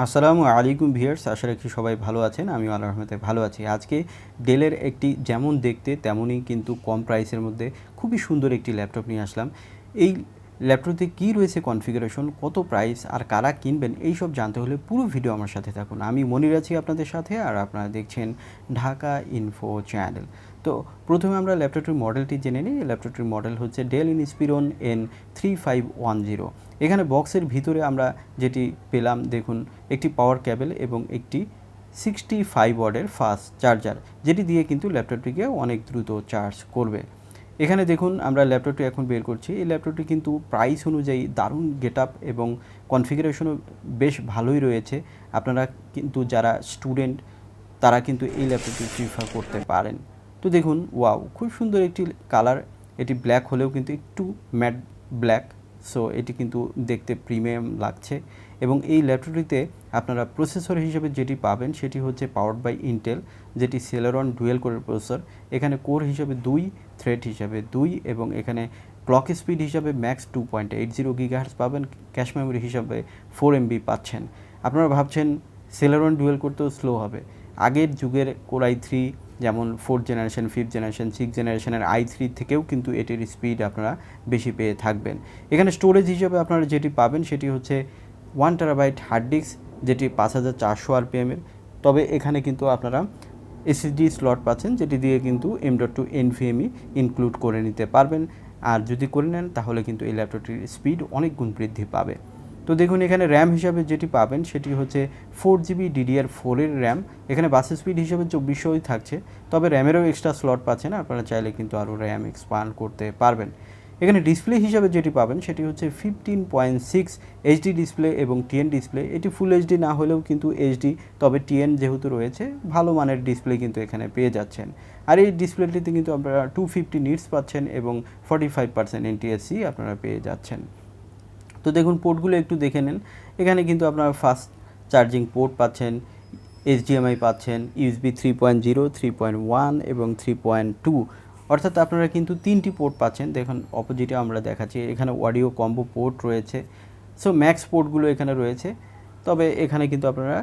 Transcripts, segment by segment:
আসসালামু আলাইকুম ভিউয়ার্স, আশা রাখি সবাই ভালো আছেন। আমিও আল্লাহর রহমতে ভালো আছি। আজকে ডেলের একটি যেমন দেখতে তেমনই কিন্তু কম প্রাইসের মধ্যে খুবই সুন্দর একটি ল্যাপটপ নিয়ে আসলাম। এই ল্যাপটপে কী রয়েছে কনফিগারেশন, কত প্রাইস আর কারা কিনবেন, এইসব জানতে হলে পুরো ভিডিও আমার সাথে থাকুন। আমি মনির আছি আপনাদের সাথে, আর আপনারা দেখছেন ঢাকা ইনফো চ্যানেল। তো প্রথমে আমরা ল্যাপটপটির মডেলটি জেনে নিই। ল্যাপটপটির মডেল হচ্ছে ডেল ইনস্পিরন n3510। এখানে বক্সের ভিতরে আমরা যেটি পেলাম দেখুন, একটি পাওয়ার কেবল এবং একটি 65 ওয়াটের ফাস্ট চার্জার, যেটি দিয়ে কিন্তু ল্যাপটপটিকে অনেক দ্রুত চার্জ করবে। এখানে দেখুন আমরা ল্যাপটপটি এখন বের করছি। এই ল্যাপটপটি কিন্তু প্রাইস অনুযায়ী দারুণ গেটআপ এবং কনফিগারেশনও বেশ ভালোই রয়েছে। আপনারা কিন্তু যারা স্টুডেন্ট তারা কিন্তু এই ল্যাপটপটি প্রিফার করতে পারেন। তো দেখুন, ওয়াও, খুব সুন্দর একটি কালার। এটি ব্ল্যাক হলেও কিন্তু একটু ম্যাট ব্ল্যাক, সো এটি কিন্তু দেখতে প্রিমিয়াম লাগছে। এবং এই ল্যাপটপটিতে আপনারা প্রসেসর হিসেবে যেটি পাবেন সেটি হচ্ছে পাওয়ার্ড বাই ইন্টেল, যেটি সেলেরন ডুয়েল কোরের প্রসেসর। এখানে কোর হিসাবে 2, থ্রেড হিসাবে 2, এবং এখানে ক্লক স্পিড হিসাবে ম্যাক্স 2.80 গিগাহার্টজ পাবেন। ক্যাশ মেমোরি হিসাবে 4 MB পাচ্ছেন। আপনারা ভাবছেন সেলেরন ডুয়েল করতেও স্লো হবে। আগের যুগের কোর i3 যেমন 4th generation, 5th generation, 6th জেনারেশনের i3 থেকেও কিন্তু এটির স্পিড আপনারা বেশি পেয়ে থাকবেন। এখানে স্টোরেজ হিসেবে আপনারা যেটি পাবেন সেটি হচ্ছে 1 টেরাবাইট হার্ড ডিস্ক, যেটি 5400 RPM এর। তবে এখানে কিন্তু আপনারা SSD স্লট পাচ্ছেন, যেটি দিয়ে কিন্তু M.2 NVMe ইনক্লুড করে নিতে পারবেন। আর যদি করে নেন তাহলে কিন্তু এই ল্যাপটপটির স্পিড অনেক গুণ বৃদ্ধি পাবে। তো দেখুন, এখানে র্যাম হিসাবে যেটি পাবেন সেটি হচ্ছে 4GB DDR4 এর র্যাম। এখানে বাস স্পিড হিসাবে 2400ই থাকছে, তবে র্যামেরও এক্সট্রা স্লট পাচ্ছেন। আপনারা চাইলে কিন্তু আরও র্যাম এক্সপান্ড করতে পারবেন। এখানে ডিসপ্লে হিসাবে যেটি পাবেন সেটি হচ্ছে 15.6 HD ডিসপ্লে এবং TN ডিসপ্লে। এটি ফুল HD না হলেও কিন্তু HD, তবে TN যেহেতু রয়েছে ভালো মানের ডিসপ্লে কিন্তু এখানে পেয়ে যাচ্ছেন। আর এই ডিসপ্লেটিতে কিন্তু আপনারা 250 নিটস পাচ্ছেন এবং 45% NTSC আপনারা পেয়ে যাচ্ছেন। তো দেখুন, পোর্টগুলো একটু দেখে নেন। এখানে কিন্তু আপনারা ফাস্ট চার্জিং পোর্ট পাচ্ছেন, HDMI পাচ্ছেন, USB 3.0, 3.1 এবং 3.2, অর্থাৎ আপনারা কিন্তু 3টি পোর্ট পাচ্ছেন। দেখুন অপোজিটে আমরা দেখাচ্ছি, এখানে অডিও কম্বো পোর্ট রয়েছে। সো ম্যাক্স পোর্টগুলো এখানে রয়েছে। তবে এখানে কিন্তু আপনারা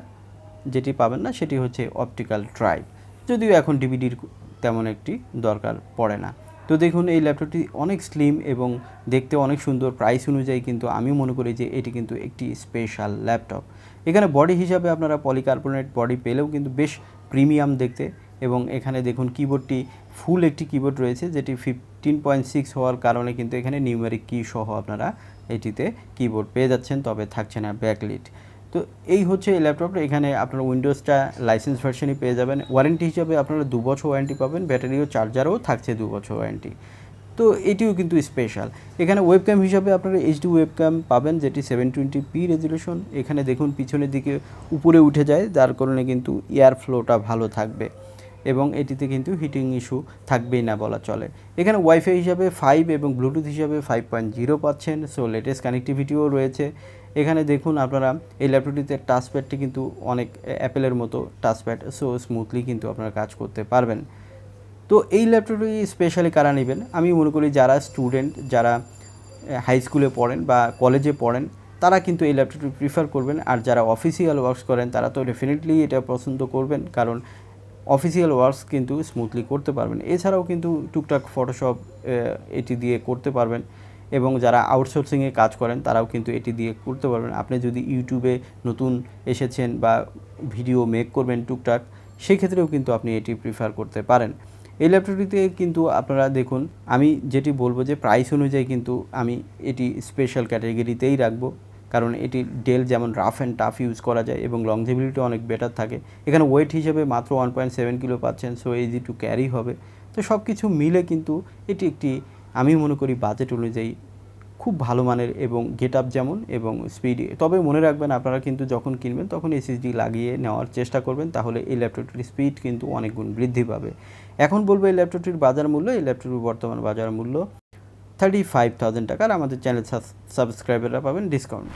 যেটি পাবেন না সেটি হচ্ছে অপটিক্যাল ড্রাইভ, যদিও এখন ডিভিডির তেমন একটি দরকার পড়ে না। তো দেখুন, এই ল্যাপটপটি অনেক স্লিম এবং দেখতে অনেক সুন্দর। প্রাইস অনুযায়ী কিন্তু আমি মনে করি যে এটি কিন্তু একটি স্পেশাল ল্যাপটপ। এখানে বডি হিসাবে আপনারা পলিকার্বনেট বডি পেলেও কিন্তু বেশ প্রিমিয়াম দেখতে। এবং এখানে দেখুন কিবোর্ডটি ফুল একটি কিবোর্ড রয়েছে, যেটি 15.6 হওয়ার কারণে কিন্তু এখানে নিউমেরিক কি সহ আপনারা এটিতে কিবোর্ড পেয়ে যাচ্ছেন, তবে থাকছে না ব্যাকলিট। তো এই হচ্ছে এই ল্যাপটপটা। এখানে আপনারা উইন্ডোজটা লাইসেন্স ভার্সনই পেয়ে যাবেন। ওয়ারেন্টি হিসাবে আপনারা 2 বছর ওয়ারেন্টি পাবেন, ব্যাটারি ও চার্জারও থাকছে 2 বছর ওয়ারেন্টি। তো এটিও কিন্তু স্পেশাল। এখানে ওয়েবক্যাম হিসাবে আপনারা HD ওয়েবক্যাম পাবেন, যেটি 720p রেজলিউশন। এখানে দেখুন পিছনের দিকে উপরে উঠে যায়, যার কারণে কিন্তু এয়ার ফ্লোটা ভালো থাকবে এবং এটিতে কিন্তু হিটিং ইস্যু থাকবেই না বলা চলে। এখানে ওয়াইফাই হিসাবে 5 এবং ব্লুটুথ হিসাবে 5.0 পাচ্ছেন। সো লেটেস্ট কানেক্টিভিটিও রয়েছে। এখানে দেখুন আপনারা এই ল্যাপটপটিতে টাচপ্যাডটি কিন্তু অনেক অ্যাপেলের মতো টাচপ্যাড, সো স্মুথলি কিন্তু আপনারা কাজ করতে পারবেন। তো এই ল্যাপটপটি স্পেশালি কারা নেবেন, আমি মনে করি যারা স্টুডেন্ট, যারা হাই স্কুলে পড়েন বা কলেজে পড়েন, তারা কিন্তু এই ল্যাপটপটি প্রিফার করবেন। আর যারা অফিসিয়াল ওয়ার্কস করেন তারা তো ডেফিনেটলি এটা পছন্দ করবেন, কারণ অফিসিয়াল ওয়ার্কস কিন্তু স্মুথলি করতে পারবেন। এছাড়াও কিন্তু টুকটাক ফটোশপ এটি দিয়ে করতে পারবেন। এবং যারা আউটসোর্সিংয়ে কাজ করেন তারাও কিন্তু এটি দিয়ে করতে পারবেন। আপনি যদি ইউটিউবে নতুন এসেছেন বা ভিডিও মেক করবেন টুকটাক, সেক্ষেত্রেও কিন্তু আপনি এটি প্রিফার করতে পারেন। এই ল্যাপটপটিতে কিন্তু আপনারা দেখুন, আমি যেটি বলবো যে প্রাইস অনুযায়ী কিন্তু আমি এটি স্পেশাল ক্যাটাগরিতেই রাখবো, কারণ এটি ডেল যেমন রাফ অ্যান্ড টাফ ইউজ করা যায় এবং লংজিভিলিটি অনেক বেটার থাকে। এখানে ওয়েট হিসেবে মাত্র 1.7 কিলো পাচ্ছেন, সো ইজি টু ক্যারি হবে। তো সব কিছু মিলে কিন্তু এটি একটি, আমি মনে করি বাজেট অনুযায়ী খুব ভালো মানের এবং গেট আপ যেমন এবং স্পিড। তবে মনে রাখবেন, আপনারা কিন্তু যখন কিনবেন তখন SSD লাগিয়ে নেওয়ার চেষ্টা করবেন, তাহলে এই ল্যাপটপটির স্পিড কিন্তু অনেক গুণ বৃদ্ধি পাবে। এখন বলবো এই ল্যাপটপটির বাজার মূল্য। এই ল্যাপটপটির বর্তমান বাজার মূল্য 35,000 টাকা। আর আমাদের চ্যানেল সাবস্ক্রাইবাররা পাবেন ডিসকাউন্ট।